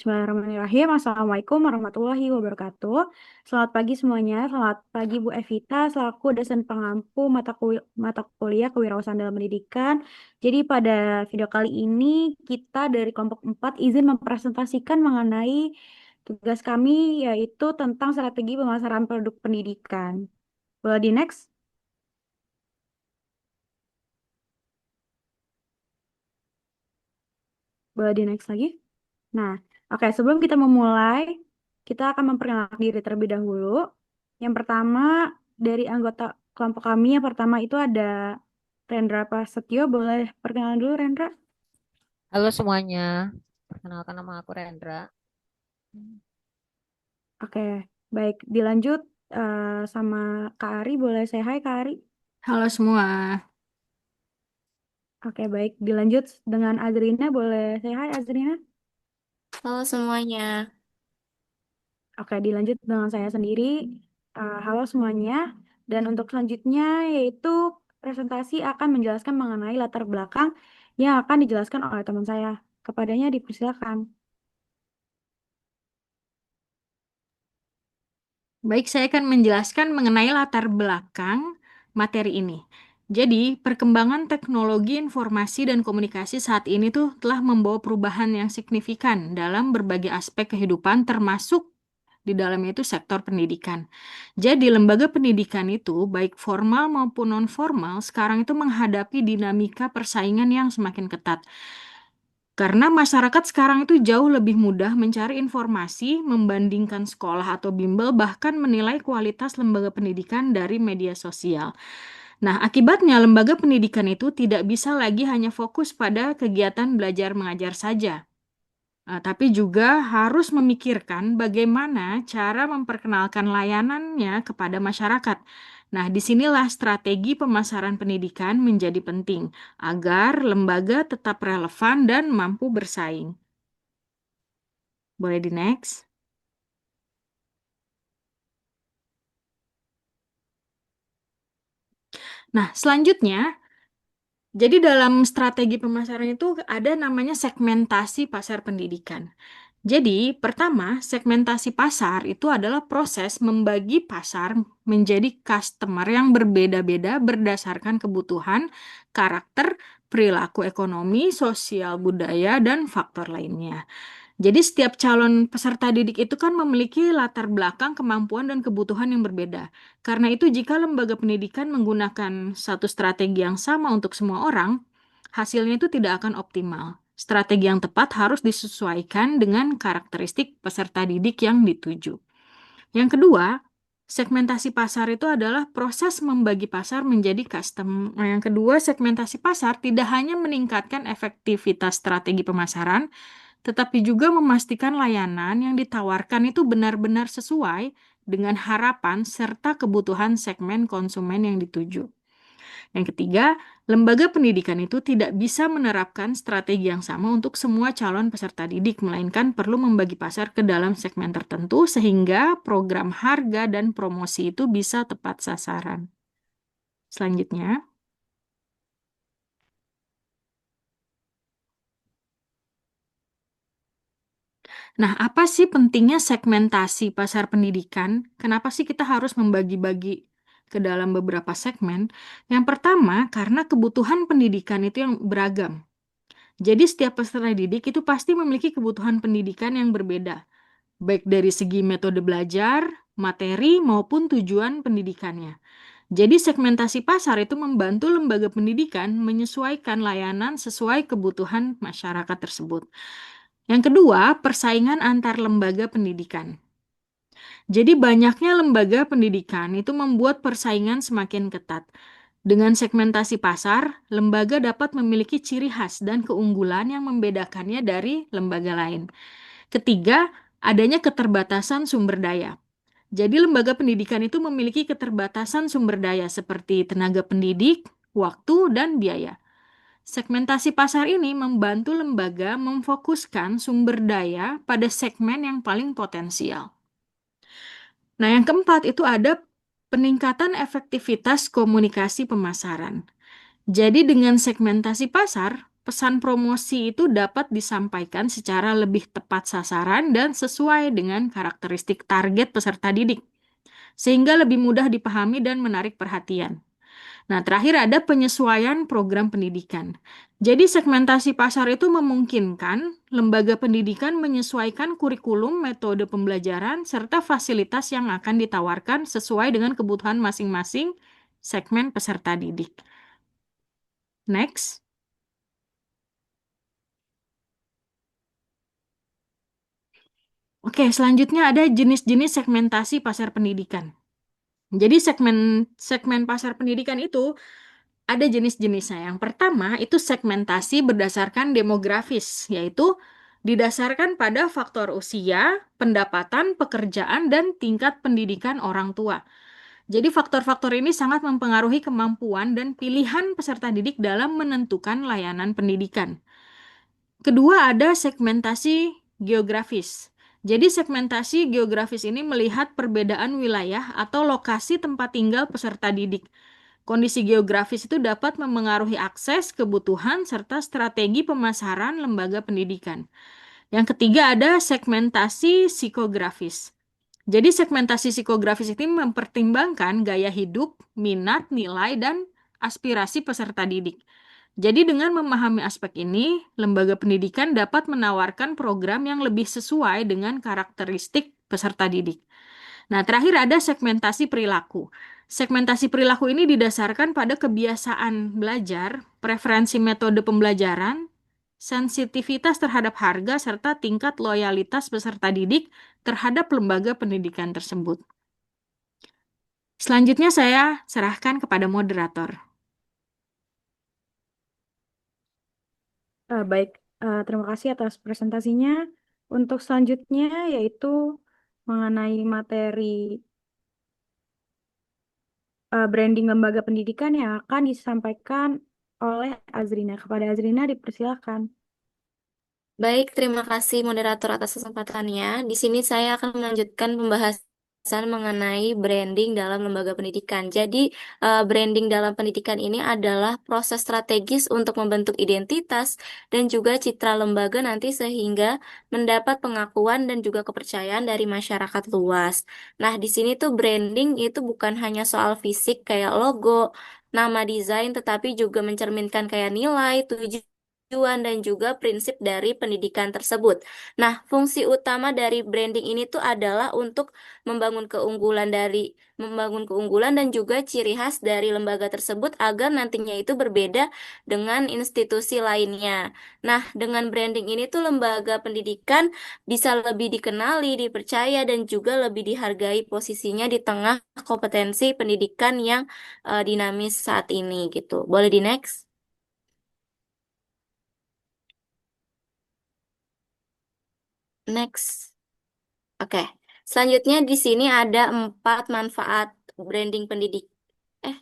Bismillahirrahmanirrahim. Assalamualaikum warahmatullahi wabarakatuh. Selamat pagi semuanya. Selamat pagi Bu Evita, selaku dosen pengampu mata kuliah Kewirausahaan dalam Pendidikan. Jadi pada video kali ini kita dari kelompok 4 izin mempresentasikan mengenai tugas kami yaitu tentang strategi pemasaran produk pendidikan. Boleh di next? Boleh di next lagi? Nah, oke, sebelum kita memulai, kita akan memperkenalkan diri terlebih dahulu. Yang pertama, dari anggota kelompok kami, yang pertama itu ada Rendra Prasetyo. Boleh perkenalan dulu, Rendra? Halo semuanya, perkenalkan nama aku Rendra. Oke, baik. Dilanjut sama Kak Ari. Boleh saya hai, Kak Ari? Halo semua. Oke, baik. Dilanjut dengan Azrina. Boleh saya hai, Azrina? Halo semuanya. Oke, dilanjut dengan saya sendiri. Halo semuanya. Dan untuk selanjutnya yaitu presentasi akan menjelaskan mengenai latar belakang yang akan dijelaskan oleh teman saya. Kepadanya dipersilakan. Baik, saya akan menjelaskan mengenai latar belakang materi ini. Jadi, perkembangan teknologi informasi dan komunikasi saat ini tuh telah membawa perubahan yang signifikan dalam berbagai aspek kehidupan, termasuk di dalamnya itu sektor pendidikan. Jadi, lembaga pendidikan itu, baik formal maupun non-formal, sekarang itu menghadapi dinamika persaingan yang semakin ketat. Karena masyarakat sekarang itu jauh lebih mudah mencari informasi, membandingkan sekolah atau bimbel, bahkan menilai kualitas lembaga pendidikan dari media sosial. Nah, akibatnya lembaga pendidikan itu tidak bisa lagi hanya fokus pada kegiatan belajar mengajar saja. Tapi juga harus memikirkan bagaimana cara memperkenalkan layanannya kepada masyarakat. Nah, disinilah strategi pemasaran pendidikan menjadi penting agar lembaga tetap relevan dan mampu bersaing. Boleh di next? Nah, selanjutnya, jadi dalam strategi pemasaran itu ada namanya segmentasi pasar pendidikan. Jadi, pertama, segmentasi pasar itu adalah proses membagi pasar menjadi customer yang berbeda-beda berdasarkan kebutuhan, karakter, perilaku ekonomi, sosial, budaya, dan faktor lainnya. Jadi, setiap calon peserta didik itu kan memiliki latar belakang, kemampuan, dan kebutuhan yang berbeda. Karena itu, jika lembaga pendidikan menggunakan satu strategi yang sama untuk semua orang, hasilnya itu tidak akan optimal. Strategi yang tepat harus disesuaikan dengan karakteristik peserta didik yang dituju. Yang kedua, segmentasi pasar itu adalah proses membagi pasar menjadi custom. Yang kedua, segmentasi pasar tidak hanya meningkatkan efektivitas strategi pemasaran, tetapi juga memastikan layanan yang ditawarkan itu benar-benar sesuai dengan harapan serta kebutuhan segmen konsumen yang dituju. Yang ketiga, lembaga pendidikan itu tidak bisa menerapkan strategi yang sama untuk semua calon peserta didik, melainkan perlu membagi pasar ke dalam segmen tertentu sehingga program harga dan promosi itu bisa tepat sasaran. Selanjutnya, nah, apa sih pentingnya segmentasi pasar pendidikan? Kenapa sih kita harus membagi-bagi ke dalam beberapa segmen? Yang pertama, karena kebutuhan pendidikan itu yang beragam. Jadi setiap peserta didik itu pasti memiliki kebutuhan pendidikan yang berbeda, baik dari segi metode belajar, materi, maupun tujuan pendidikannya. Jadi segmentasi pasar itu membantu lembaga pendidikan menyesuaikan layanan sesuai kebutuhan masyarakat tersebut. Yang kedua, persaingan antar lembaga pendidikan. Jadi banyaknya lembaga pendidikan itu membuat persaingan semakin ketat. Dengan segmentasi pasar, lembaga dapat memiliki ciri khas dan keunggulan yang membedakannya dari lembaga lain. Ketiga, adanya keterbatasan sumber daya. Jadi lembaga pendidikan itu memiliki keterbatasan sumber daya seperti tenaga pendidik, waktu, dan biaya. Segmentasi pasar ini membantu lembaga memfokuskan sumber daya pada segmen yang paling potensial. Nah, yang keempat itu ada peningkatan efektivitas komunikasi pemasaran. Jadi dengan segmentasi pasar, pesan promosi itu dapat disampaikan secara lebih tepat sasaran dan sesuai dengan karakteristik target peserta didik, sehingga lebih mudah dipahami dan menarik perhatian. Nah, terakhir ada penyesuaian program pendidikan. Jadi segmentasi pasar itu memungkinkan lembaga pendidikan menyesuaikan kurikulum, metode pembelajaran, serta fasilitas yang akan ditawarkan sesuai dengan kebutuhan masing-masing segmen peserta didik. Next. Oke, selanjutnya ada jenis-jenis segmentasi pasar pendidikan. Jadi segmen pasar pendidikan itu ada jenis-jenisnya. Yang pertama itu segmentasi berdasarkan demografis, yaitu didasarkan pada faktor usia, pendapatan, pekerjaan, dan tingkat pendidikan orang tua. Jadi faktor-faktor ini sangat mempengaruhi kemampuan dan pilihan peserta didik dalam menentukan layanan pendidikan. Kedua ada segmentasi geografis. Jadi segmentasi geografis ini melihat perbedaan wilayah atau lokasi tempat tinggal peserta didik. Kondisi geografis itu dapat memengaruhi akses, kebutuhan, serta strategi pemasaran lembaga pendidikan. Yang ketiga ada segmentasi psikografis. Jadi segmentasi psikografis ini mempertimbangkan gaya hidup, minat, nilai, dan aspirasi peserta didik. Jadi dengan memahami aspek ini, lembaga pendidikan dapat menawarkan program yang lebih sesuai dengan karakteristik peserta didik. Nah, terakhir ada segmentasi perilaku. Segmentasi perilaku ini didasarkan pada kebiasaan belajar, preferensi metode pembelajaran, sensitivitas terhadap harga, serta tingkat loyalitas peserta didik terhadap lembaga pendidikan tersebut. Selanjutnya saya serahkan kepada moderator. Baik, terima kasih atas presentasinya. Untuk selanjutnya yaitu mengenai materi branding lembaga pendidikan yang akan disampaikan oleh Azrina. Kepada Azrina dipersilakan. Baik, terima kasih moderator atas kesempatannya. Di sini saya akan melanjutkan pembahasan mengenai branding dalam lembaga pendidikan. Jadi, branding dalam pendidikan ini adalah proses strategis untuk membentuk identitas dan juga citra lembaga nanti sehingga mendapat pengakuan dan juga kepercayaan dari masyarakat luas. Nah, di sini tuh branding itu bukan hanya soal fisik kayak logo, nama desain, tetapi juga mencerminkan kayak nilai, tujuan dan juga prinsip dari pendidikan tersebut. Nah, fungsi utama dari branding ini tuh adalah untuk membangun keunggulan dan juga ciri khas dari lembaga tersebut agar nantinya itu berbeda dengan institusi lainnya. Nah, dengan branding ini tuh lembaga pendidikan bisa lebih dikenali, dipercaya dan juga lebih dihargai posisinya di tengah kompetensi pendidikan yang dinamis saat ini gitu. Boleh di next? Next. Oke, selanjutnya di sini ada 4 manfaat branding pendidik.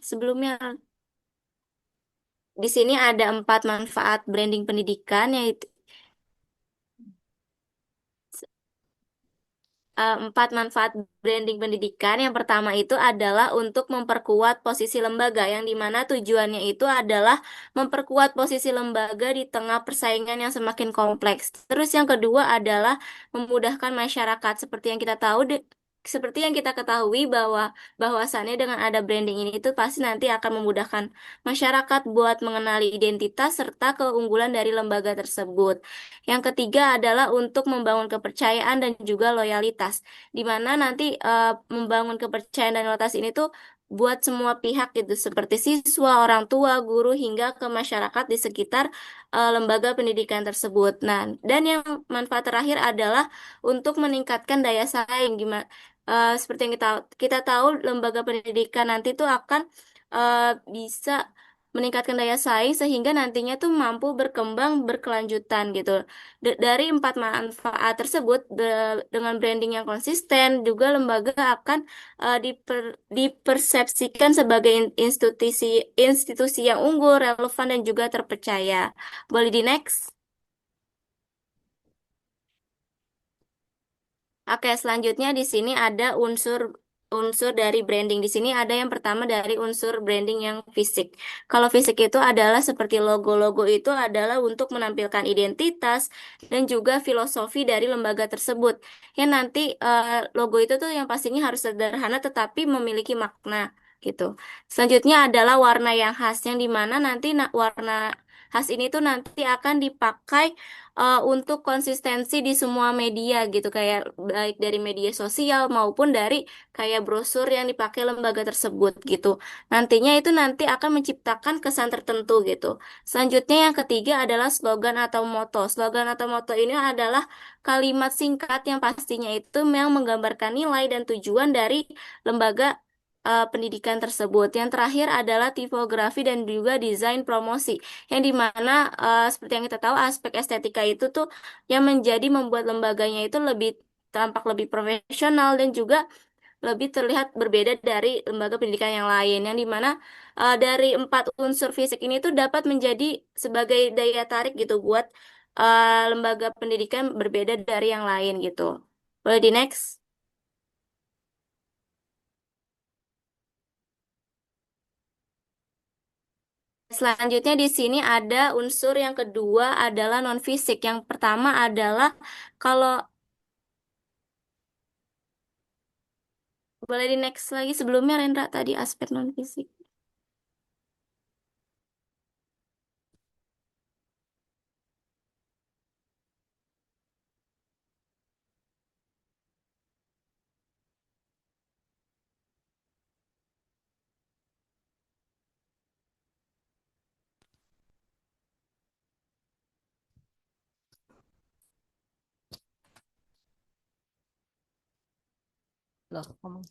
Sebelumnya di sini ada 4 manfaat branding pendidikan yaitu 4 manfaat branding pendidikan. Yang pertama itu adalah untuk memperkuat posisi lembaga, yang dimana tujuannya itu adalah memperkuat posisi lembaga di tengah persaingan yang semakin kompleks. Terus yang kedua adalah memudahkan masyarakat. Seperti yang kita ketahui bahwasannya dengan ada branding ini itu pasti nanti akan memudahkan masyarakat buat mengenali identitas serta keunggulan dari lembaga tersebut. Yang ketiga adalah untuk membangun kepercayaan dan juga loyalitas, di mana nanti membangun kepercayaan dan loyalitas ini tuh buat semua pihak gitu, seperti siswa, orang tua, guru, hingga ke masyarakat di sekitar lembaga pendidikan tersebut. Nah, dan yang manfaat terakhir adalah untuk meningkatkan daya saing. Seperti yang kita tahu, lembaga pendidikan nanti tuh akan bisa meningkatkan daya saing sehingga nantinya tuh mampu berkembang berkelanjutan gitu. Dari 4 manfaat tersebut, dengan branding yang konsisten, juga lembaga akan dipersepsikan sebagai institusi institusi yang unggul, relevan dan juga terpercaya. Boleh di next? Oke, selanjutnya di sini ada unsur unsur dari branding. Di sini ada yang pertama dari unsur branding yang fisik. Kalau fisik itu adalah seperti logo-logo itu adalah untuk menampilkan identitas dan juga filosofi dari lembaga tersebut. Yang nanti logo itu tuh yang pastinya harus sederhana tetapi memiliki makna gitu. Selanjutnya adalah warna yang khas yang dimana nanti warna khas ini tuh nanti akan dipakai untuk konsistensi di semua media gitu kayak baik dari media sosial maupun dari kayak brosur yang dipakai lembaga tersebut gitu. Nantinya itu nanti akan menciptakan kesan tertentu gitu. Selanjutnya yang ketiga adalah slogan atau moto. Slogan atau moto ini adalah kalimat singkat yang pastinya itu yang menggambarkan nilai dan tujuan dari lembaga pendidikan tersebut. Yang terakhir adalah tipografi dan juga desain promosi, yang dimana seperti yang kita tahu aspek estetika itu tuh yang menjadi membuat lembaganya itu lebih tampak lebih profesional dan juga lebih terlihat berbeda dari lembaga pendidikan yang lain, yang dimana dari empat unsur fisik ini tuh dapat menjadi sebagai daya tarik gitu buat lembaga pendidikan berbeda dari yang lain gitu. Boleh di next? Selanjutnya di sini ada unsur yang kedua adalah non fisik. Yang pertama adalah kalau boleh di next lagi sebelumnya Rendra tadi aspek non fisik. Loh, ngomong.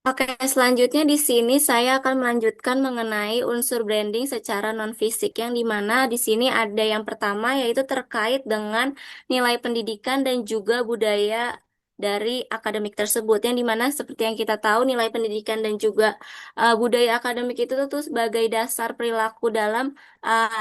Oke, selanjutnya di sini saya akan melanjutkan mengenai unsur branding secara non-fisik, yang dimana di sini ada yang pertama yaitu terkait dengan nilai pendidikan dan juga budaya dari akademik tersebut, yang dimana seperti yang kita tahu nilai pendidikan dan juga budaya akademik itu tuh sebagai dasar perilaku dalam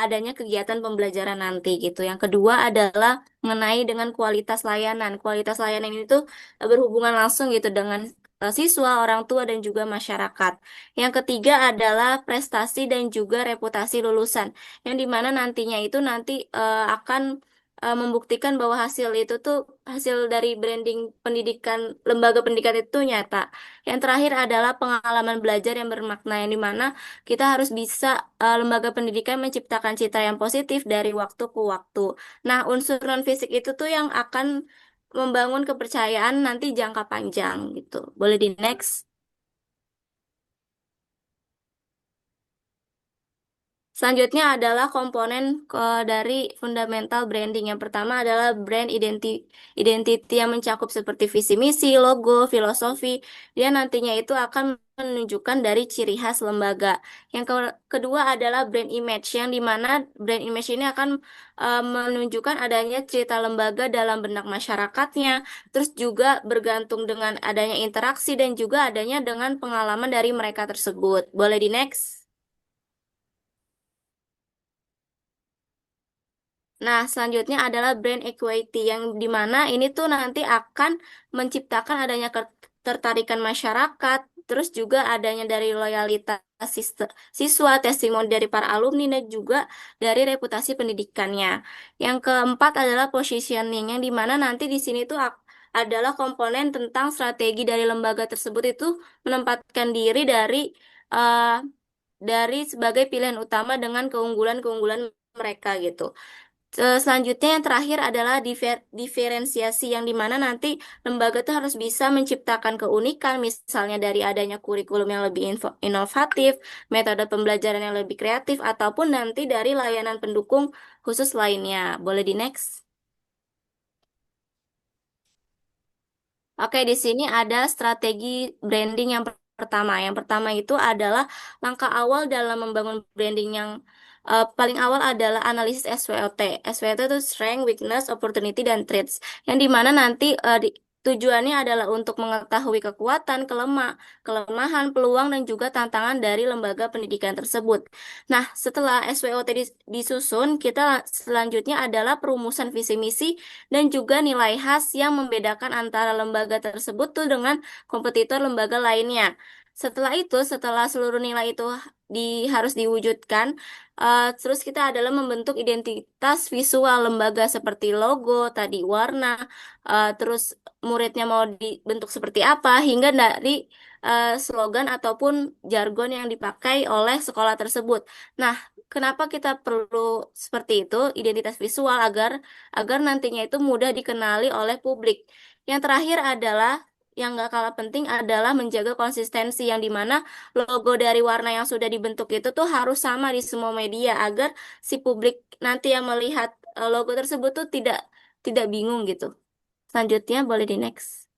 adanya kegiatan pembelajaran nanti gitu. Yang kedua adalah mengenai dengan kualitas layanan. Kualitas layanan itu berhubungan langsung gitu dengan siswa, orang tua, dan juga masyarakat. Yang ketiga adalah prestasi dan juga reputasi lulusan, yang dimana nantinya itu nanti akan membuktikan bahwa hasil itu tuh hasil dari branding pendidikan, lembaga pendidikan itu nyata. Yang terakhir adalah pengalaman belajar yang bermakna, yang dimana kita harus bisa lembaga pendidikan menciptakan citra yang positif dari waktu ke waktu. Nah, unsur non fisik itu tuh yang akan membangun kepercayaan nanti jangka panjang gitu. Boleh di next. Selanjutnya adalah komponen dari fundamental branding. Yang pertama adalah brand identity yang mencakup seperti visi misi, logo, filosofi. Dia nantinya itu akan menunjukkan dari ciri khas lembaga. Yang kedua adalah brand image, yang dimana brand image ini akan menunjukkan adanya cerita lembaga dalam benak masyarakatnya, terus juga bergantung dengan adanya interaksi dan juga adanya dengan pengalaman dari mereka tersebut. Boleh di next. Nah, selanjutnya adalah brand equity, yang dimana ini tuh nanti akan menciptakan adanya ketertarikan masyarakat, terus juga adanya dari loyalitas siswa, testimoni dari para alumni, dan juga dari reputasi pendidikannya. Yang keempat adalah positioning, yang dimana nanti di sini tuh adalah komponen tentang strategi dari lembaga tersebut itu menempatkan diri dari sebagai pilihan utama dengan keunggulan-keunggulan mereka gitu. Selanjutnya yang terakhir adalah diferensiasi yang dimana nanti lembaga itu harus bisa menciptakan keunikan, misalnya dari adanya kurikulum yang lebih inovatif, metode pembelajaran yang lebih kreatif, ataupun nanti dari layanan pendukung khusus lainnya. Boleh di next? Oke, di sini ada strategi branding yang pertama. Yang pertama itu adalah langkah awal dalam membangun branding yang paling awal adalah analisis SWOT. SWOT itu Strength, Weakness, Opportunity, dan Threats. Yang dimana nanti tujuannya adalah untuk mengetahui kekuatan, kelemahan, peluang, dan juga tantangan dari lembaga pendidikan tersebut. Nah, setelah SWOT disusun, kita selanjutnya adalah perumusan visi misi dan juga nilai khas yang membedakan antara lembaga tersebut tuh dengan kompetitor lembaga lainnya. Setelah itu, setelah seluruh nilai itu harus diwujudkan, terus kita adalah membentuk identitas visual lembaga seperti logo, tadi warna, terus muridnya mau dibentuk seperti apa, hingga dari slogan ataupun jargon yang dipakai oleh sekolah tersebut. Nah, kenapa kita perlu seperti itu, identitas visual agar nantinya itu mudah dikenali oleh publik. Yang terakhir adalah yang nggak kalah penting adalah menjaga konsistensi yang dimana logo dari warna yang sudah dibentuk itu tuh harus sama di semua media agar si publik nanti yang melihat logo tersebut tuh tidak bingung gitu. Selanjutnya boleh di next.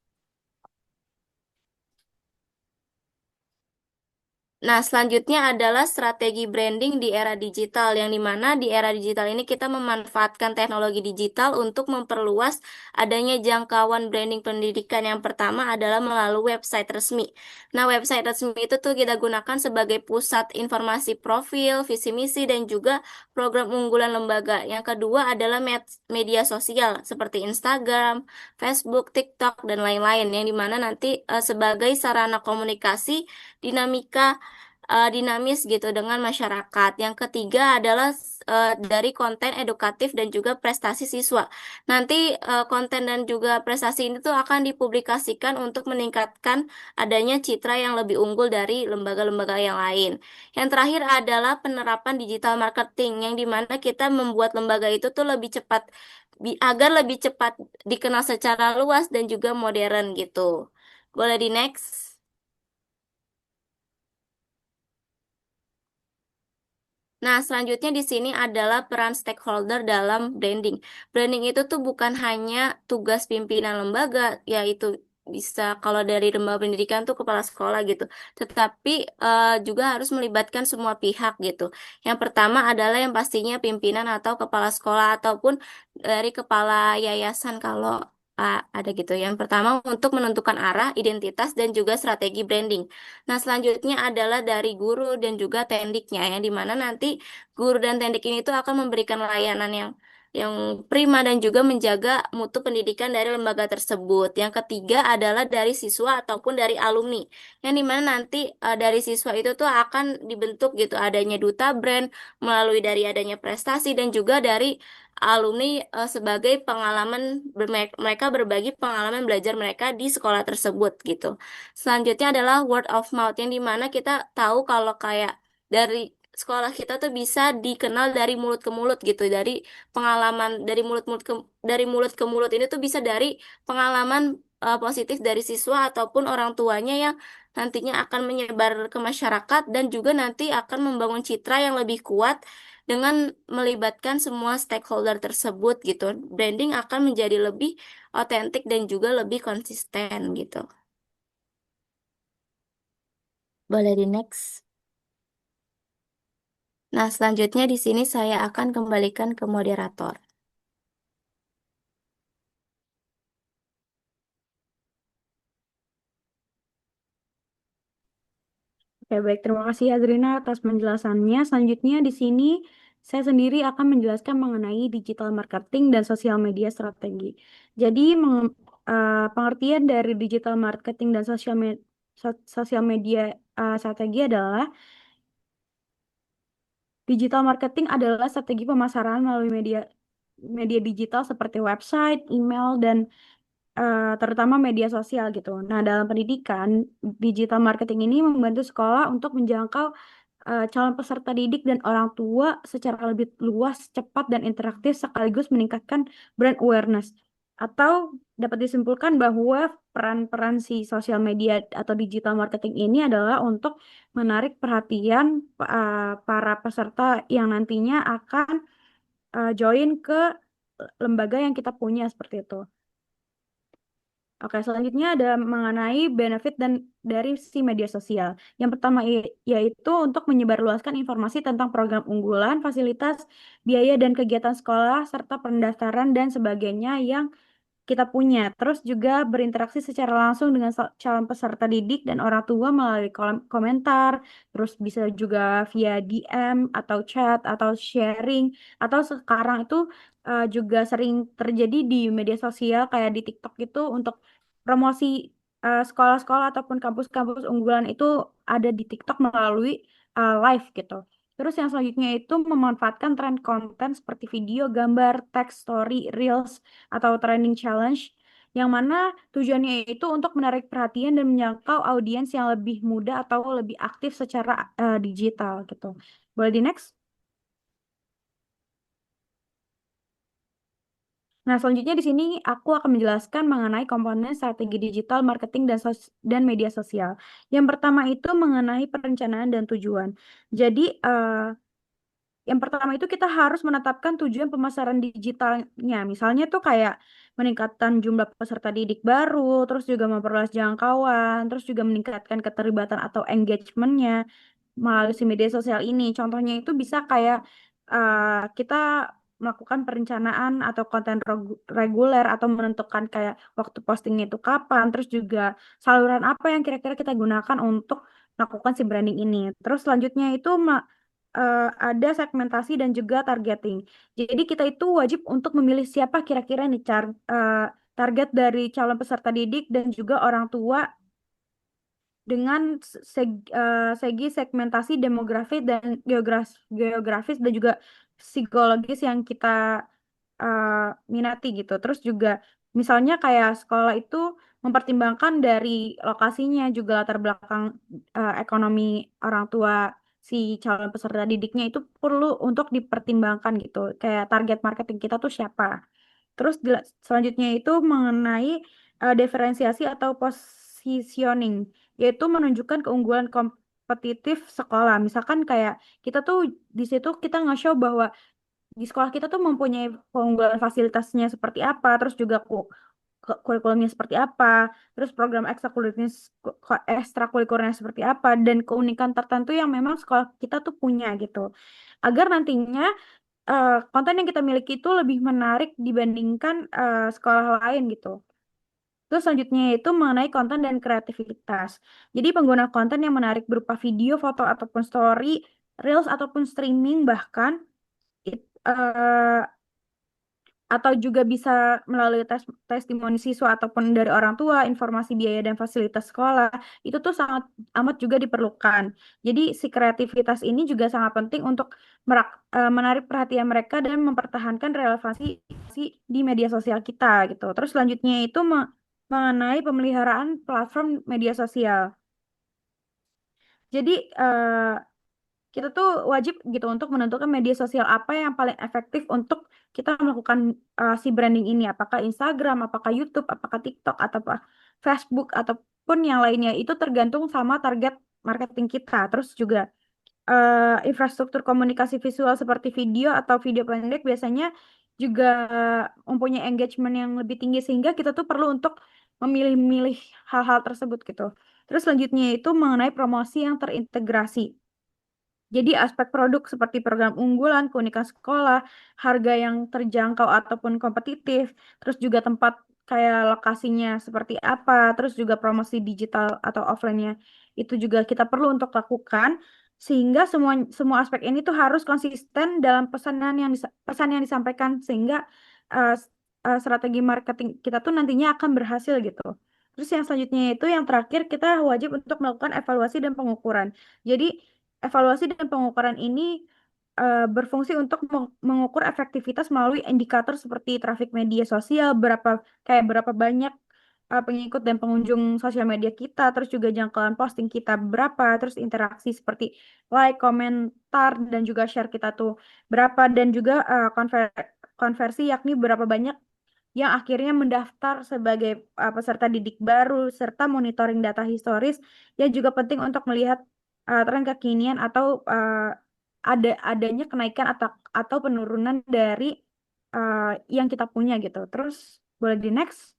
Nah, selanjutnya adalah strategi branding di era digital, yang dimana di era digital ini kita memanfaatkan teknologi digital untuk memperluas adanya jangkauan branding pendidikan. Yang pertama adalah melalui website resmi. Nah, website resmi itu tuh kita gunakan sebagai pusat informasi profil, visi misi, dan juga program unggulan lembaga. Yang kedua adalah media sosial seperti Instagram, Facebook, TikTok, dan lain-lain, yang dimana nanti sebagai sarana komunikasi dinamis gitu dengan masyarakat. Yang ketiga adalah dari konten edukatif dan juga prestasi siswa. Nanti konten dan juga prestasi ini tuh akan dipublikasikan untuk meningkatkan adanya citra yang lebih unggul dari lembaga-lembaga yang lain. Yang terakhir adalah penerapan digital marketing, yang dimana kita membuat lembaga itu tuh lebih cepat agar lebih cepat dikenal secara luas dan juga modern gitu. Boleh di next? Nah, selanjutnya di sini adalah peran stakeholder dalam branding. Branding itu tuh bukan hanya tugas pimpinan lembaga, yaitu bisa kalau dari lembaga pendidikan tuh kepala sekolah gitu. Tetapi juga harus melibatkan semua pihak gitu. Yang pertama adalah yang pastinya pimpinan atau kepala sekolah ataupun dari kepala yayasan kalau ada gitu. Yang pertama untuk menentukan arah, identitas, dan juga strategi branding. Nah, selanjutnya adalah dari guru dan juga tendiknya, yang dimana nanti guru dan tendik ini tuh akan memberikan layanan yang prima dan juga menjaga mutu pendidikan dari lembaga tersebut. Yang ketiga adalah dari siswa ataupun dari alumni, yang dimana nanti dari siswa itu tuh akan dibentuk gitu adanya duta brand melalui dari adanya prestasi dan juga dari alumni sebagai pengalaman mereka berbagi pengalaman belajar mereka di sekolah tersebut gitu. Selanjutnya adalah word of mouth, yang dimana kita tahu kalau kayak dari sekolah kita tuh bisa dikenal dari mulut ke mulut gitu, dari pengalaman dari mulut ke mulut ini tuh bisa dari pengalaman positif dari siswa ataupun orang tuanya yang nantinya akan menyebar ke masyarakat dan juga nanti akan membangun citra yang lebih kuat dengan melibatkan semua stakeholder tersebut gitu. Branding akan menjadi lebih otentik dan juga lebih konsisten gitu. Boleh di next. Nah, selanjutnya di sini saya akan kembalikan ke moderator. Oke, baik. Terima kasih Azrina atas penjelasannya. Selanjutnya di sini saya sendiri akan menjelaskan mengenai digital marketing dan sosial media strategi. Jadi, pengertian dari digital marketing dan sosial media strategi adalah digital marketing adalah strategi pemasaran melalui media media digital seperti website, email, dan terutama media sosial gitu. Nah, dalam pendidikan, digital marketing ini membantu sekolah untuk menjangkau calon peserta didik dan orang tua secara lebih luas, cepat, dan interaktif sekaligus meningkatkan brand awareness. Atau dapat disimpulkan bahwa peran-peran si sosial media atau digital marketing ini adalah untuk menarik perhatian para peserta yang nantinya akan join ke lembaga yang kita punya seperti itu. Oke, selanjutnya ada mengenai benefit dan dari si media sosial. Yang pertama yaitu untuk menyebarluaskan informasi tentang program unggulan, fasilitas, biaya dan kegiatan sekolah, serta pendaftaran dan sebagainya yang kita punya. Terus juga berinteraksi secara langsung dengan calon peserta didik dan orang tua melalui kolom komentar, terus bisa juga via DM atau chat atau sharing, atau sekarang itu juga sering terjadi di media sosial kayak di TikTok itu untuk promosi sekolah-sekolah ataupun kampus-kampus unggulan itu ada di TikTok melalui live gitu. Terus yang selanjutnya itu memanfaatkan tren konten seperti video, gambar, teks, story, reels, atau trending challenge, yang mana tujuannya itu untuk menarik perhatian dan menjangkau audiens yang lebih muda atau lebih aktif secara digital gitu. Boleh di next? Nah, selanjutnya di sini aku akan menjelaskan mengenai komponen strategi digital marketing dan media sosial. Yang pertama itu mengenai perencanaan dan tujuan. Jadi, yang pertama itu kita harus menetapkan tujuan pemasaran digitalnya. Misalnya tuh kayak meningkatkan jumlah peserta didik baru, terus juga memperluas jangkauan, terus juga meningkatkan keterlibatan atau engagementnya melalui si media sosial ini. Contohnya itu bisa kayak kita melakukan perencanaan atau konten reguler atau menentukan kayak waktu postingnya itu kapan, terus juga saluran apa yang kira-kira kita gunakan untuk melakukan si branding ini. Terus selanjutnya itu ada segmentasi dan juga targeting. Jadi kita itu wajib untuk memilih siapa kira-kira nih target dari calon peserta didik dan juga orang tua dengan segi segmentasi demografi dan geografis dan juga psikologis yang kita minati gitu. Terus juga misalnya kayak sekolah itu mempertimbangkan dari lokasinya juga latar belakang ekonomi orang tua si calon peserta didiknya itu perlu untuk dipertimbangkan gitu. Kayak target marketing kita tuh siapa. Terus selanjutnya itu mengenai diferensiasi atau positioning, yaitu menunjukkan keunggulan kompetitif sekolah. Misalkan kayak kita tuh di situ kita nge-show bahwa di sekolah kita tuh mempunyai keunggulan fasilitasnya seperti apa, terus juga kurikulumnya seperti apa, terus program ekstrakurikulernya seperti apa, dan keunikan tertentu yang memang sekolah kita tuh punya gitu. Agar nantinya konten yang kita miliki itu lebih menarik dibandingkan sekolah lain gitu. Terus selanjutnya itu mengenai konten dan kreativitas. Jadi pengguna konten yang menarik berupa video, foto, ataupun story, reels, ataupun streaming bahkan atau juga bisa melalui testimoni siswa ataupun dari orang tua, informasi biaya dan fasilitas sekolah, itu tuh sangat amat juga diperlukan. Jadi si kreativitas ini juga sangat penting untuk menarik perhatian mereka dan mempertahankan relevansi di media sosial kita gitu. Terus selanjutnya itu mengenai pemeliharaan platform media sosial. Jadi kita tuh wajib gitu untuk menentukan media sosial apa yang paling efektif untuk kita melakukan si branding ini. Apakah Instagram, apakah YouTube, apakah TikTok, atau Facebook, ataupun yang lainnya. Itu tergantung sama target marketing kita. Terus juga infrastruktur komunikasi visual seperti video atau video pendek biasanya juga mempunyai engagement yang lebih tinggi sehingga kita tuh perlu untuk memilih-milih hal-hal tersebut gitu. Terus selanjutnya itu mengenai promosi yang terintegrasi. Jadi aspek produk seperti program unggulan, keunikan sekolah, harga yang terjangkau ataupun kompetitif, terus juga tempat kayak lokasinya seperti apa, terus juga promosi digital atau offline-nya itu juga kita perlu untuk lakukan sehingga semua semua aspek ini tuh harus konsisten dalam pesan yang disampaikan sehingga uh, strategi marketing kita tuh nantinya akan berhasil gitu. Terus yang selanjutnya itu yang terakhir kita wajib untuk melakukan evaluasi dan pengukuran. Jadi evaluasi dan pengukuran ini berfungsi untuk mengukur efektivitas melalui indikator seperti traffic media sosial, berapa banyak pengikut dan pengunjung sosial media kita, terus juga jangkauan posting kita berapa, terus interaksi seperti like, komentar, dan juga share kita tuh berapa, dan juga konversi yakni berapa banyak yang akhirnya mendaftar sebagai peserta didik baru, serta monitoring data historis yang juga penting untuk melihat tren kekinian atau adanya kenaikan atau penurunan dari uh, yang kita punya gitu. Terus boleh di next.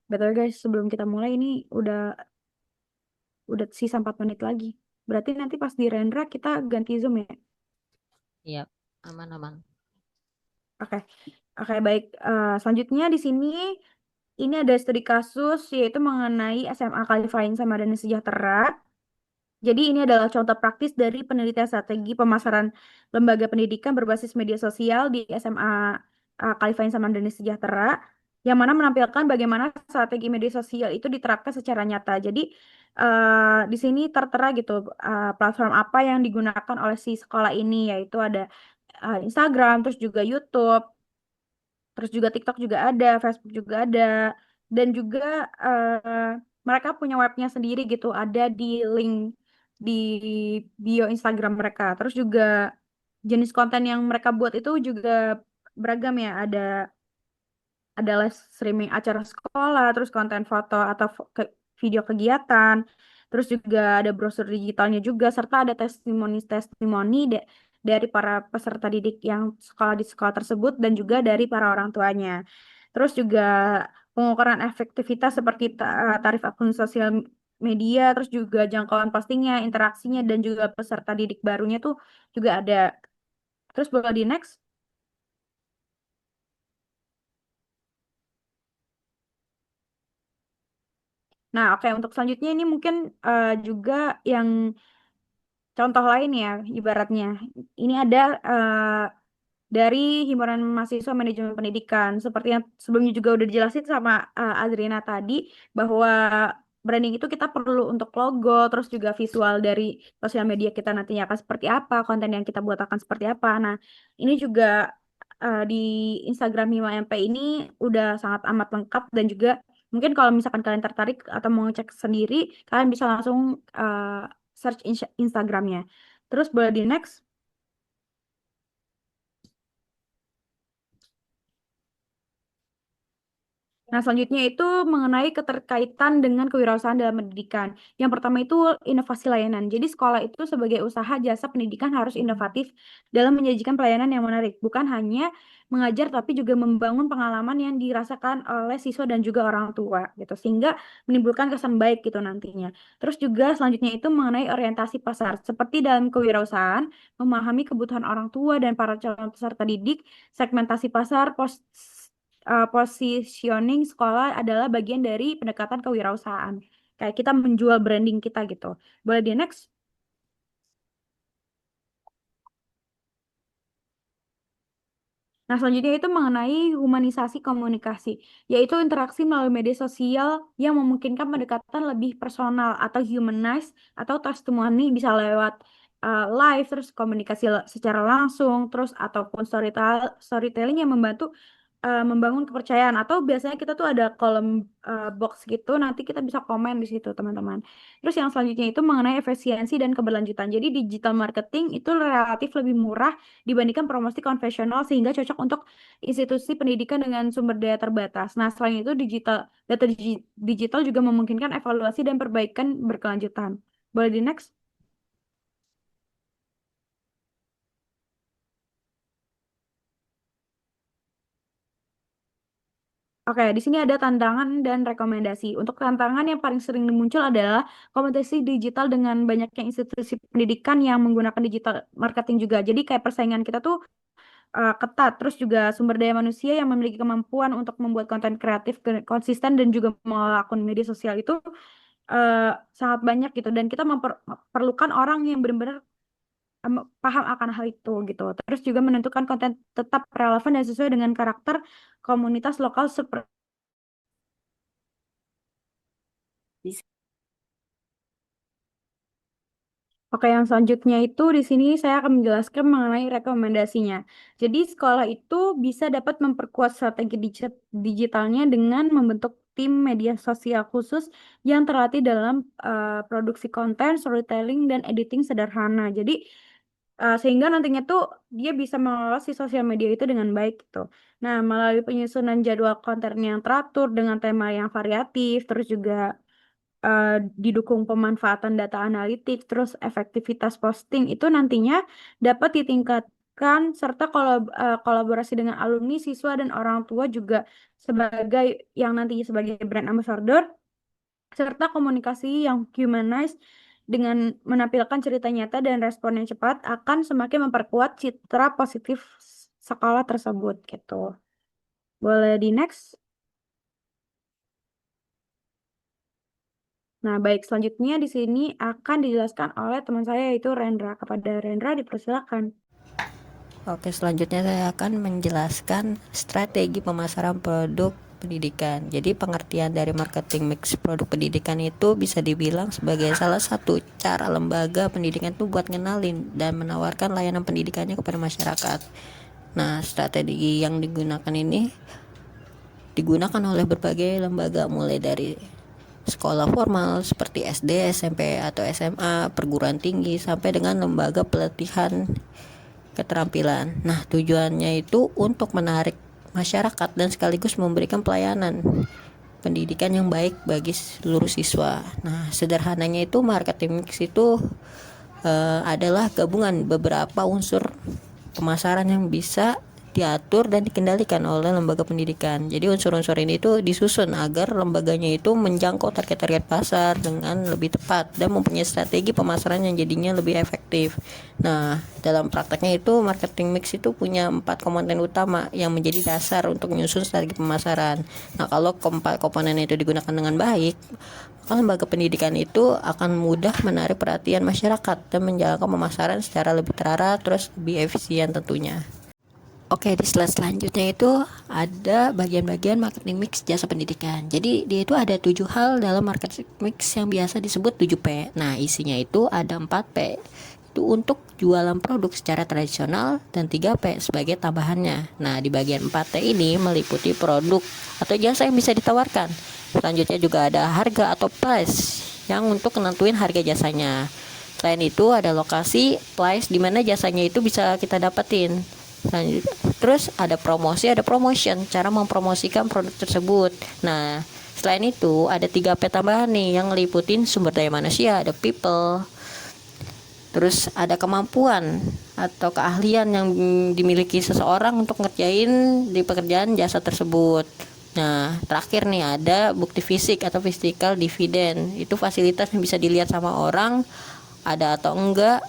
Betul guys, sebelum kita mulai ini udah sisa 4 menit lagi. Berarti nanti pas di Rendra kita ganti Zoom ya. Iya, aman-aman. Oke. Oke, baik. Selanjutnya di sini ini ada studi kasus yaitu mengenai SMA Kalifain sama Dana Sejahtera. Jadi ini adalah contoh praktis dari penelitian strategi pemasaran lembaga pendidikan berbasis media sosial di SMA Kalifain Samandani Sejahtera, yang mana menampilkan bagaimana strategi media sosial itu diterapkan secara nyata. Jadi di sini tertera gitu platform apa yang digunakan oleh si sekolah ini, yaitu ada Instagram, terus juga YouTube, terus juga TikTok juga ada, Facebook juga ada, dan juga mereka punya webnya sendiri gitu, ada di link di bio Instagram mereka. Terus juga jenis konten yang mereka buat itu juga beragam ya, ada live streaming acara sekolah, terus konten foto atau video kegiatan, terus juga ada brosur digitalnya juga, serta ada testimoni-testimoni dari para peserta didik yang sekolah di sekolah tersebut dan juga dari para orang tuanya. Terus juga pengukuran efektivitas seperti tarif akun sosial media, terus juga jangkauan postingnya, interaksinya, dan juga peserta didik barunya tuh juga ada. Terus boleh di next. Nah, oke, untuk selanjutnya ini mungkin juga yang contoh lain ya, ibaratnya. Ini ada dari Himpunan Mahasiswa Manajemen Pendidikan. Seperti yang sebelumnya juga udah dijelasin sama Adriana tadi, bahwa branding itu kita perlu untuk logo, terus juga visual dari sosial media kita nantinya akan seperti apa, konten yang kita buat akan seperti apa. Nah, ini juga di Instagram Hima MP ini udah sangat amat lengkap, dan juga mungkin kalau misalkan kalian tertarik atau mau cek sendiri, kalian bisa langsung search Instagramnya. Terus boleh di next. Nah, selanjutnya itu mengenai keterkaitan dengan kewirausahaan dalam pendidikan. Yang pertama itu inovasi layanan. Jadi sekolah itu sebagai usaha jasa pendidikan harus inovatif dalam menyajikan pelayanan yang menarik. Bukan hanya mengajar tapi juga membangun pengalaman yang dirasakan oleh siswa dan juga orang tua gitu. Sehingga menimbulkan kesan baik gitu nantinya. Terus juga selanjutnya itu mengenai orientasi pasar. Seperti dalam kewirausahaan, memahami kebutuhan orang tua dan para calon peserta didik, segmentasi pasar, positioning sekolah adalah bagian dari pendekatan kewirausahaan. Kayak kita menjual branding kita gitu. Boleh di next? Nah, selanjutnya itu mengenai humanisasi komunikasi, yaitu interaksi melalui media sosial yang memungkinkan pendekatan lebih personal atau humanized, atau testimoni bisa lewat live, terus komunikasi secara langsung, terus ataupun storytelling yang membantu membangun kepercayaan, atau biasanya kita tuh ada kolom box gitu, nanti kita bisa komen di situ teman-teman. Terus yang selanjutnya itu mengenai efisiensi dan keberlanjutan. Jadi digital marketing itu relatif lebih murah dibandingkan promosi konvensional, sehingga cocok untuk institusi pendidikan dengan sumber daya terbatas. Nah, selain itu data digital juga memungkinkan evaluasi dan perbaikan berkelanjutan. Boleh di next? Oke, di sini ada tantangan dan rekomendasi. Untuk tantangan yang paling sering muncul adalah kompetisi digital dengan banyaknya institusi pendidikan yang menggunakan digital marketing juga. Jadi kayak persaingan kita tuh ketat. Terus juga sumber daya manusia yang memiliki kemampuan untuk membuat konten kreatif konsisten dan juga mengelola akun media sosial itu eh, sangat banyak gitu. Dan kita memerlukan orang yang benar-benar paham akan hal itu gitu. Terus juga menentukan konten tetap relevan dan sesuai dengan karakter komunitas lokal seperti. Oke, yang selanjutnya itu di sini saya akan menjelaskan mengenai rekomendasinya. Jadi sekolah itu bisa dapat memperkuat strategi digitalnya dengan membentuk tim media sosial khusus yang terlatih dalam produksi konten, storytelling, dan editing sederhana. Jadi sehingga nantinya tuh dia bisa mengelola si sosial media itu dengan baik gitu. Nah, melalui penyusunan jadwal konten yang teratur dengan tema yang variatif, terus juga eh, didukung pemanfaatan data analitik, terus efektivitas posting itu nantinya dapat ditingkatkan serta kolaborasi dengan alumni, siswa, dan orang tua juga sebagai yang nantinya sebagai brand ambassador, serta komunikasi yang humanized dengan menampilkan cerita nyata dan respon yang cepat akan semakin memperkuat citra positif sekolah tersebut gitu. Boleh di next? Nah, baik, selanjutnya di sini akan dijelaskan oleh teman saya yaitu Rendra. Kepada Rendra dipersilakan. Oke, selanjutnya saya akan menjelaskan strategi pemasaran produk pendidikan. Jadi pengertian dari marketing mix produk pendidikan itu bisa dibilang sebagai salah satu cara lembaga pendidikan itu buat ngenalin dan menawarkan layanan pendidikannya kepada masyarakat. Nah, strategi yang digunakan ini digunakan oleh berbagai lembaga mulai dari sekolah formal seperti SD, SMP atau SMA, perguruan tinggi sampai dengan lembaga pelatihan keterampilan. Nah, tujuannya itu untuk menarik masyarakat dan sekaligus memberikan pelayanan pendidikan yang baik bagi seluruh siswa. Nah, sederhananya itu marketing mix itu adalah gabungan beberapa unsur pemasaran yang bisa diatur dan dikendalikan oleh lembaga pendidikan. Jadi unsur-unsur ini itu disusun agar lembaganya itu menjangkau target-target pasar dengan lebih tepat dan mempunyai strategi pemasaran yang jadinya lebih efektif. Nah, dalam prakteknya itu marketing mix itu punya 4 komponen utama yang menjadi dasar untuk menyusun strategi pemasaran. Nah, kalau keempat komponen itu digunakan dengan baik, maka lembaga pendidikan itu akan mudah menarik perhatian masyarakat dan menjalankan pemasaran secara lebih terarah terus lebih efisien tentunya. Oke, di slide selanjutnya itu ada bagian-bagian marketing mix jasa pendidikan. Jadi dia itu ada 7 hal dalam marketing mix yang biasa disebut 7P. Nah, isinya itu ada 4P. Itu untuk jualan produk secara tradisional dan 3P sebagai tambahannya. Nah, di bagian 4T ini meliputi produk atau jasa yang bisa ditawarkan. Selanjutnya juga ada harga atau price yang untuk nentuin harga jasanya. Selain itu ada lokasi, place di mana jasanya itu bisa kita dapetin. Terus ada promosi, ada promotion, cara mempromosikan produk tersebut. Nah, selain itu ada 3P tambahan nih yang ngeliputin sumber daya manusia, ada people. Terus ada kemampuan atau keahlian yang dimiliki seseorang untuk ngerjain di pekerjaan jasa tersebut. Nah, terakhir nih ada bukti fisik atau physical dividend. Itu fasilitas yang bisa dilihat sama orang ada atau enggak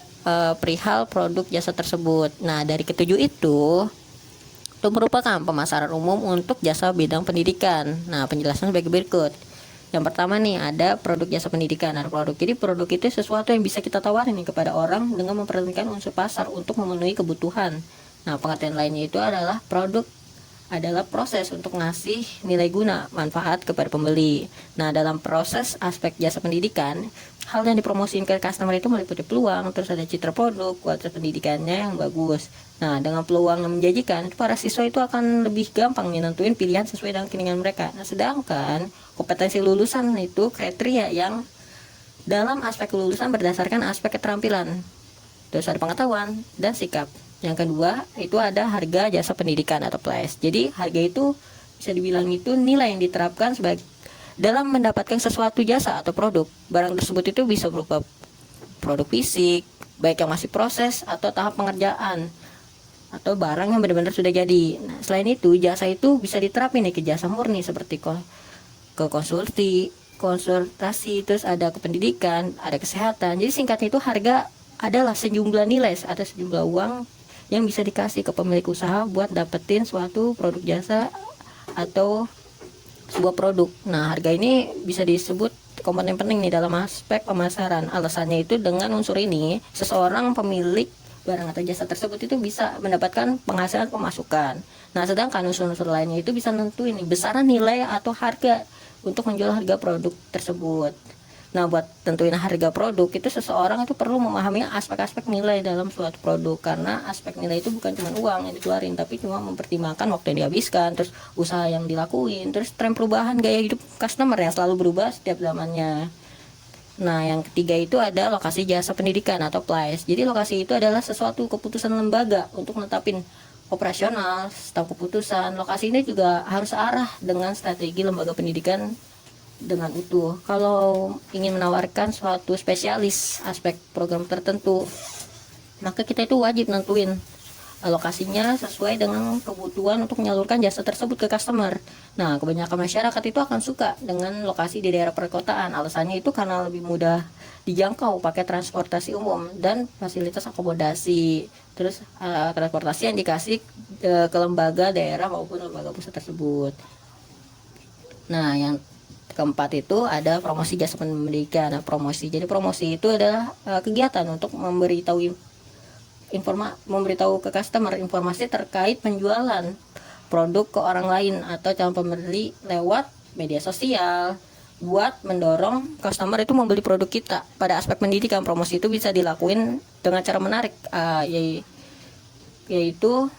perihal produk jasa tersebut. Nah, dari ketujuh itu merupakan pemasaran umum untuk jasa bidang pendidikan. Nah, penjelasan sebagai berikut. Yang pertama nih ada produk jasa pendidikan. Nah, jadi produk itu sesuatu yang bisa kita tawarin nih kepada orang dengan memperhatikan unsur pasar untuk memenuhi kebutuhan. Nah, pengertian lainnya itu adalah produk adalah proses untuk ngasih nilai guna manfaat kepada pembeli. Nah, dalam proses aspek jasa pendidikan, hal yang dipromosikan ke customer itu meliputi peluang, terus ada citra produk, kualitas pendidikannya yang bagus. Nah, dengan peluang yang menjanjikan, para siswa itu akan lebih gampang nentuin pilihan sesuai dengan keinginan mereka. Nah, sedangkan kompetensi lulusan itu kriteria yang dalam aspek lulusan berdasarkan aspek keterampilan, terus ada pengetahuan dan sikap. Yang kedua itu ada harga jasa pendidikan atau price. Jadi harga itu bisa dibilang itu nilai yang diterapkan sebagai dalam mendapatkan sesuatu jasa atau produk. Barang tersebut itu bisa berupa produk fisik, baik yang masih proses atau tahap pengerjaan, atau barang yang benar-benar sudah jadi. Nah, selain itu jasa itu bisa diterapin nih ke jasa murni seperti ke konsultasi, terus ada ke pendidikan, ada kesehatan. Jadi singkatnya itu harga adalah sejumlah nilai atau sejumlah uang yang bisa dikasih ke pemilik usaha buat dapetin suatu produk jasa atau sebuah produk. Nah, harga ini bisa disebut komponen penting nih dalam aspek pemasaran. Alasannya itu dengan unsur ini, seseorang pemilik barang atau jasa tersebut itu bisa mendapatkan penghasilan pemasukan. Nah, sedangkan unsur-unsur lainnya itu bisa nentuin nih besaran nilai atau harga untuk menjual harga produk tersebut. Nah, buat tentuin harga produk itu seseorang itu perlu memahami aspek-aspek nilai dalam suatu produk, karena aspek nilai itu bukan cuma uang yang dikeluarin, tapi cuma mempertimbangkan waktu yang dihabiskan, terus usaha yang dilakuin, terus tren perubahan gaya hidup customer yang selalu berubah setiap zamannya. Nah, yang ketiga itu ada lokasi jasa pendidikan atau place. Jadi lokasi itu adalah sesuatu keputusan lembaga untuk menetapin operasional, staf keputusan. Lokasi ini juga harus arah dengan strategi lembaga pendidikan dengan utuh. Kalau ingin menawarkan suatu spesialis aspek program tertentu, maka kita itu wajib nentuin lokasinya sesuai dengan kebutuhan untuk menyalurkan jasa tersebut ke customer. Nah, kebanyakan masyarakat itu akan suka dengan lokasi di daerah perkotaan. Alasannya itu karena lebih mudah dijangkau pakai transportasi umum dan fasilitas akomodasi. Terus transportasi yang dikasih ke lembaga daerah maupun lembaga pusat tersebut. Nah, yang keempat itu ada promosi jasa pendidikan. Nah, promosi. Jadi promosi itu adalah kegiatan untuk memberitahu ke customer informasi terkait penjualan produk ke orang lain atau calon pembeli lewat media sosial buat mendorong customer itu membeli produk kita. Pada aspek pendidikan, promosi itu bisa dilakuin dengan cara menarik, yaitu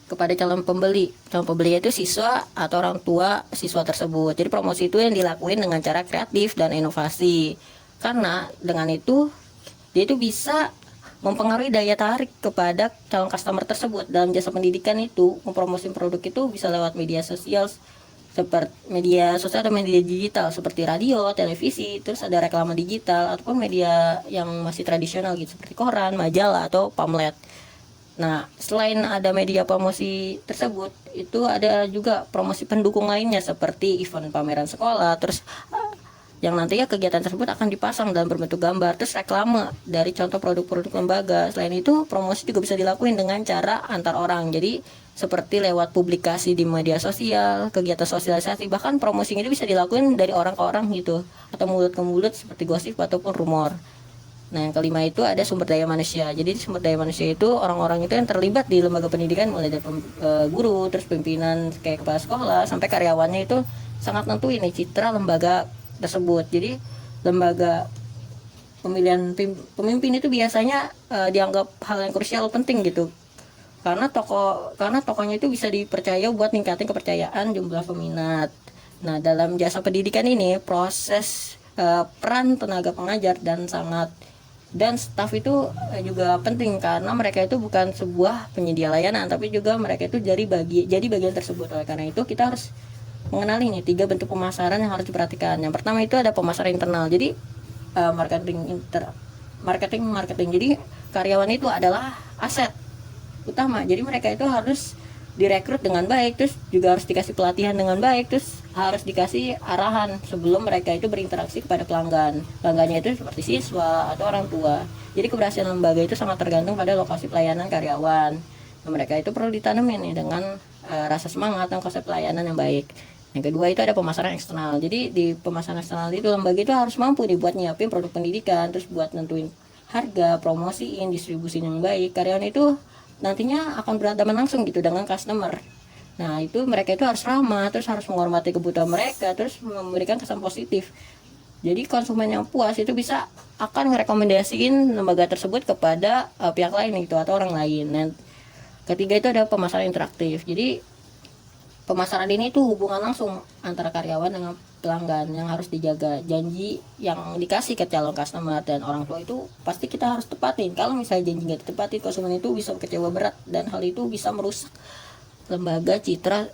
kepada calon pembeli. Calon pembeli itu siswa atau orang tua siswa tersebut. Jadi promosi itu yang dilakuin dengan cara kreatif dan inovasi. Karena dengan itu dia itu bisa mempengaruhi daya tarik kepada calon customer tersebut. Dalam jasa pendidikan itu, mempromosikan produk itu bisa lewat media sosial seperti media sosial atau media digital seperti radio, televisi, terus ada reklame digital ataupun media yang masih tradisional gitu seperti koran, majalah atau pamflet. Nah, selain ada media promosi tersebut, itu ada juga promosi pendukung lainnya seperti event pameran sekolah, terus yang nantinya kegiatan tersebut akan dipasang dalam berbentuk gambar, terus reklame dari contoh produk-produk lembaga. Selain itu, promosi juga bisa dilakukan dengan cara antar orang. Jadi, seperti lewat publikasi di media sosial, kegiatan sosialisasi, bahkan promosi ini bisa dilakukan dari orang ke orang gitu, atau mulut ke mulut seperti gosip ataupun rumor. Nah, yang kelima itu ada sumber daya manusia. Jadi sumber daya manusia itu orang-orang itu yang terlibat di lembaga pendidikan, mulai dari guru, terus pimpinan kayak kepala sekolah sampai karyawannya itu sangat nentuin nih citra lembaga tersebut. Jadi lembaga pemilihan pemimpin itu biasanya dianggap hal yang krusial penting gitu. Karena tokohnya itu bisa dipercaya buat ningkatin kepercayaan jumlah peminat. Nah, dalam jasa pendidikan ini proses peran tenaga pengajar dan staf itu juga penting, karena mereka itu bukan sebuah penyedia layanan, tapi juga mereka itu jadi bagian tersebut. Oleh karena itu kita harus mengenali nih 3 bentuk pemasaran yang harus diperhatikan. Yang pertama itu ada pemasaran internal. Jadi marketing. Jadi karyawan itu adalah aset utama. Jadi mereka itu harus direkrut dengan baik, terus juga harus dikasih pelatihan dengan baik, terus harus dikasih arahan sebelum mereka itu berinteraksi kepada pelanggannya itu seperti siswa atau orang tua. Jadi keberhasilan lembaga itu sangat tergantung pada lokasi pelayanan karyawan. Nah, mereka itu perlu ditanamin nih dengan rasa semangat dan konsep pelayanan yang baik. Yang kedua itu ada pemasaran eksternal. Jadi di pemasaran eksternal itu lembaga itu harus mampu dibuat nyiapin produk pendidikan, terus buat nentuin harga, promosiin, distribusi yang baik. Karyawan itu nantinya akan berhadapan langsung gitu dengan customer. Nah, itu mereka itu harus ramah, terus harus menghormati kebutuhan mereka, terus memberikan kesan positif. Jadi konsumen yang puas itu bisa akan merekomendasiin lembaga tersebut kepada pihak lain gitu atau orang lain. Dan ketiga itu ada pemasaran interaktif. Jadi pemasaran ini itu hubungan langsung antara karyawan dengan pelanggan yang harus dijaga. Janji yang dikasih ke calon customer dan orang tua itu pasti kita harus tepatin. Kalau misalnya janji nggak ditepatin, konsumen itu bisa kecewa berat dan hal itu bisa merusak lembaga citra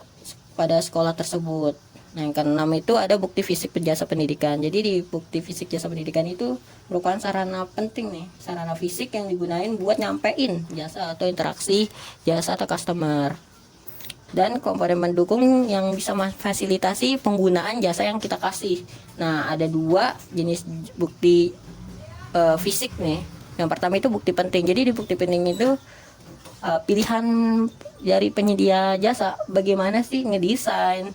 pada sekolah tersebut. Nah, yang keenam itu ada bukti fisik jasa pendidikan. Jadi di bukti fisik jasa pendidikan itu merupakan sarana penting nih, sarana fisik yang digunain buat nyampein jasa atau interaksi jasa atau customer. Dan komponen pendukung yang bisa memfasilitasi penggunaan jasa yang kita kasih. Nah, ada 2 jenis bukti fisik nih. Yang pertama itu bukti penting. Jadi di bukti penting itu pilihan dari penyedia jasa, bagaimana sih ngedesain,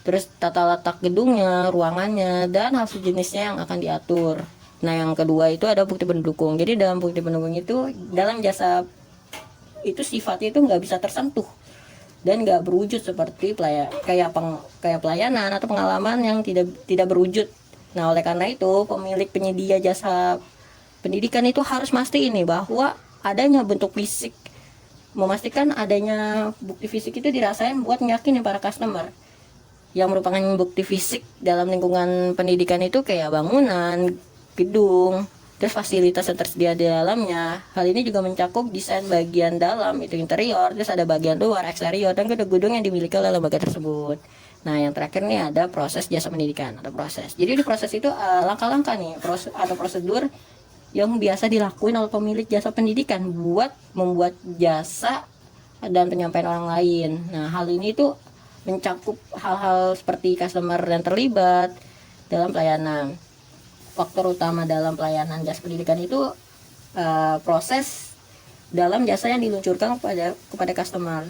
terus tata letak gedungnya, ruangannya, dan hal sejenisnya yang akan diatur. Nah, yang kedua itu ada bukti pendukung. Jadi dalam bukti pendukung itu, dalam jasa itu sifatnya itu nggak bisa tersentuh dan nggak berwujud seperti kayak pelayanan atau pengalaman yang tidak berwujud. Nah, oleh karena itu, pemilik penyedia jasa pendidikan itu harus mastiin nih bahwa adanya bentuk fisik, memastikan adanya bukti fisik itu dirasain buat meyakinkan para customer. Yang merupakan bukti fisik dalam lingkungan pendidikan itu kayak bangunan, gedung, terus fasilitas yang tersedia di dalamnya. Hal ini juga mencakup desain bagian dalam, itu interior, terus ada bagian luar, eksterior, dan gedung-gedung yang dimiliki oleh lembaga tersebut. Nah, yang terakhir nih ada proses jasa pendidikan atau proses. Jadi di proses itu langkah-langkah nih, atau prosedur yang biasa dilakuin oleh pemilik jasa pendidikan buat membuat jasa dan penyampaian orang lain. Nah, hal ini tuh mencakup hal-hal seperti customer yang terlibat dalam pelayanan. Faktor utama dalam pelayanan jasa pendidikan itu proses dalam jasa yang diluncurkan kepada customer.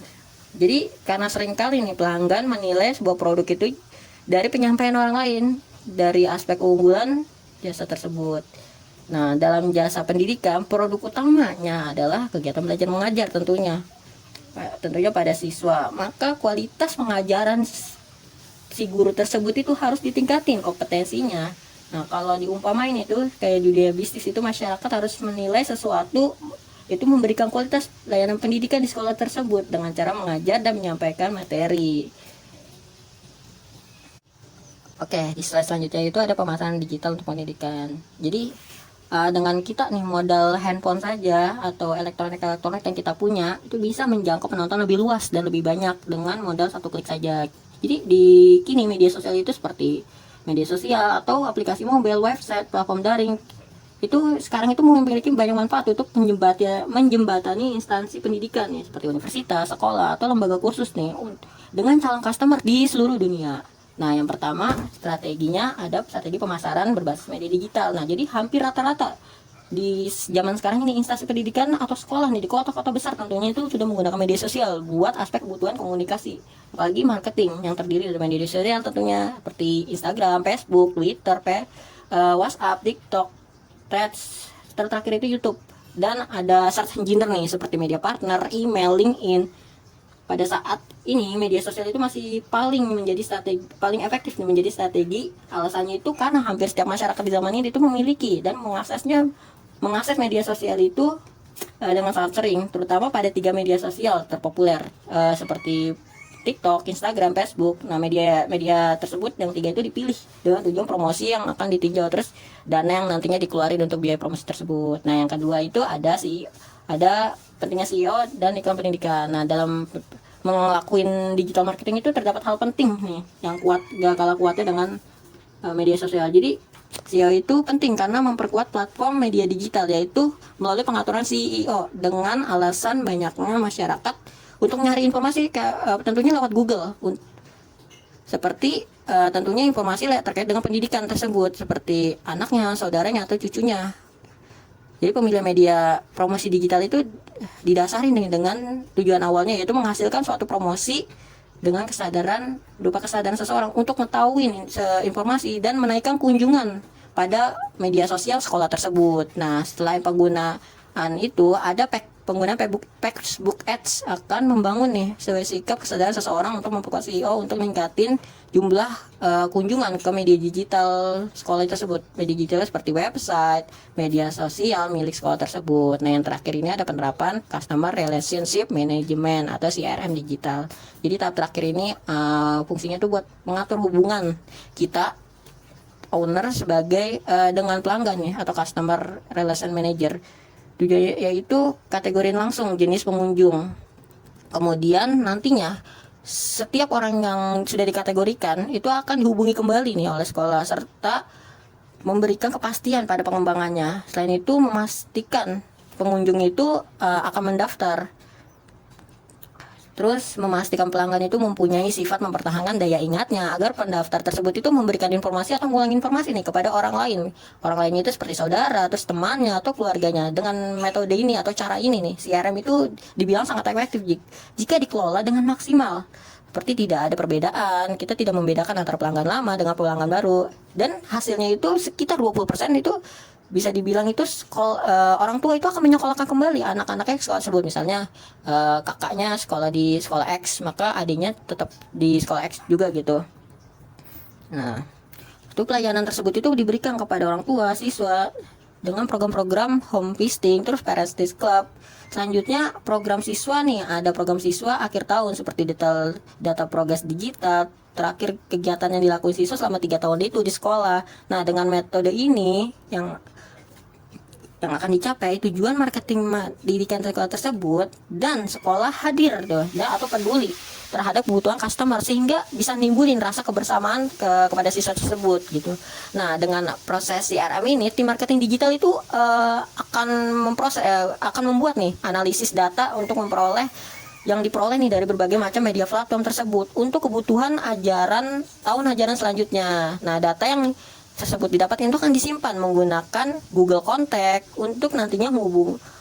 Jadi karena seringkali nih pelanggan menilai sebuah produk itu dari penyampaian orang lain, dari aspek keunggulan jasa tersebut. Nah, dalam jasa pendidikan produk utamanya adalah kegiatan belajar mengajar tentunya pada siswa. Maka kualitas pengajaran si guru tersebut itu harus ditingkatin kompetensinya. Nah, kalau diumpamain itu kayak dunia bisnis itu masyarakat harus menilai sesuatu itu memberikan kualitas layanan pendidikan di sekolah tersebut dengan cara mengajar dan menyampaikan materi. Oke, di slide selanjutnya itu ada pemasaran digital untuk pendidikan. Jadi dengan kita nih modal handphone saja atau elektronik yang kita punya itu bisa menjangkau penonton lebih luas dan lebih banyak dengan modal satu klik saja. Jadi di kini media sosial itu seperti media sosial atau aplikasi mobile, website, platform daring itu sekarang itu memiliki banyak manfaat untuk menjembatani instansi pendidikan ya, seperti universitas, sekolah atau lembaga kursus nih dengan calon customer di seluruh dunia. Nah, yang pertama strateginya ada strategi pemasaran berbasis media digital. Nah, jadi hampir rata-rata di zaman sekarang ini instansi pendidikan atau sekolah nih di kota-kota besar tentunya itu sudah menggunakan media sosial buat aspek kebutuhan komunikasi. Apalagi marketing yang terdiri dari media sosial tentunya seperti Instagram, Facebook, Twitter, WhatsApp, TikTok, Threads, terakhir itu YouTube. Dan ada search engine nih seperti media partner, email, LinkedIn. Pada saat ini media sosial itu masih paling paling efektif menjadi strategi. Alasannya itu karena hampir setiap masyarakat di zaman ini itu memiliki dan mengakses media sosial itu dengan sangat sering, terutama pada 3 media sosial terpopuler seperti TikTok, Instagram, Facebook. Nah, media tersebut yang 3 itu dipilih dengan tujuan promosi yang akan ditinjau, terus dana yang nantinya dikeluarin untuk biaya promosi tersebut. Nah, yang kedua itu ada pentingnya SEO dan iklan pendidikan. Nah, dalam ngelakuin digital marketing itu terdapat hal penting nih yang gak kalah kuatnya dengan media sosial. Jadi SEO itu penting karena memperkuat platform media digital, yaitu melalui pengaturan SEO dengan alasan banyaknya masyarakat untuk nyari informasi tentunya lewat Google. Seperti tentunya informasi terkait dengan pendidikan tersebut seperti anaknya, saudaranya atau cucunya. Jadi pemilihan media promosi digital itu didasari dengan tujuan awalnya, yaitu menghasilkan suatu promosi dengan kesadaran seseorang untuk mengetahui informasi dan menaikkan kunjungan pada media sosial sekolah tersebut. Nah, setelah penggunaan itu ada penggunaan Facebook Ads akan membangun nih sikap kesadaran seseorang untuk memperkuat SEO untuk meningkatin jumlah kunjungan ke media digital sekolah tersebut. Media digital seperti website, media sosial milik sekolah tersebut. Nah, yang terakhir ini ada penerapan Customer Relationship Management atau CRM digital. Jadi tahap terakhir ini fungsinya tuh buat mengatur hubungan kita owner sebagai dengan pelanggan ya, atau Customer Relation Manager. Yaitu kategorin langsung jenis pengunjung. Kemudian nantinya setiap orang yang sudah dikategorikan itu akan dihubungi kembali nih oleh sekolah serta memberikan kepastian pada pengembangannya. Selain itu memastikan pengunjung itu akan mendaftar. Terus memastikan pelanggan itu mempunyai sifat mempertahankan daya ingatnya agar pendaftar tersebut itu memberikan informasi atau mengulang informasi nih kepada orang lain. Orang lainnya itu seperti saudara, terus temannya atau keluarganya. Dengan metode ini atau cara ini nih, CRM itu dibilang sangat efektif jika dikelola dengan maksimal. Seperti tidak ada perbedaan, kita tidak membedakan antara pelanggan lama dengan pelanggan baru. Dan hasilnya itu sekitar 20% itu bisa dibilang itu orang tua itu akan menyekolahkan kembali anak-anaknya ke sekolah tersebut. Misalnya kakaknya sekolah di sekolah X, maka adiknya tetap di sekolah X juga gitu. Nah, Itu pelayanan tersebut itu diberikan kepada orang tua, siswa dengan program-program home visiting, terus parents club. Selanjutnya program siswa nih, ada program siswa akhir tahun seperti data progres digital. Terakhir kegiatan yang dilakukan siswa selama 3 tahun itu di sekolah. Nah, dengan metode ini yang akan dicapai tujuan marketing pendidikan sekolah tersebut, dan sekolah hadir atau peduli terhadap kebutuhan customer sehingga bisa nimbulin rasa kebersamaan kepada siswa tersebut gitu. Nah, dengan proses CRM ini, tim marketing digital itu akan membuat nih analisis data untuk memperoleh yang diperoleh nih dari berbagai macam media platform tersebut untuk kebutuhan tahun ajaran selanjutnya. Nah, data yang tersebut didapatkan itu akan disimpan menggunakan Google Contact untuk nantinya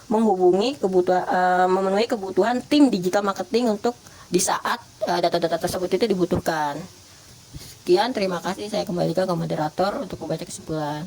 memenuhi kebutuhan tim digital marketing untuk di saat data-data tersebut itu dibutuhkan. Sekian, terima kasih. Saya kembalikan ke moderator untuk membaca kesimpulan.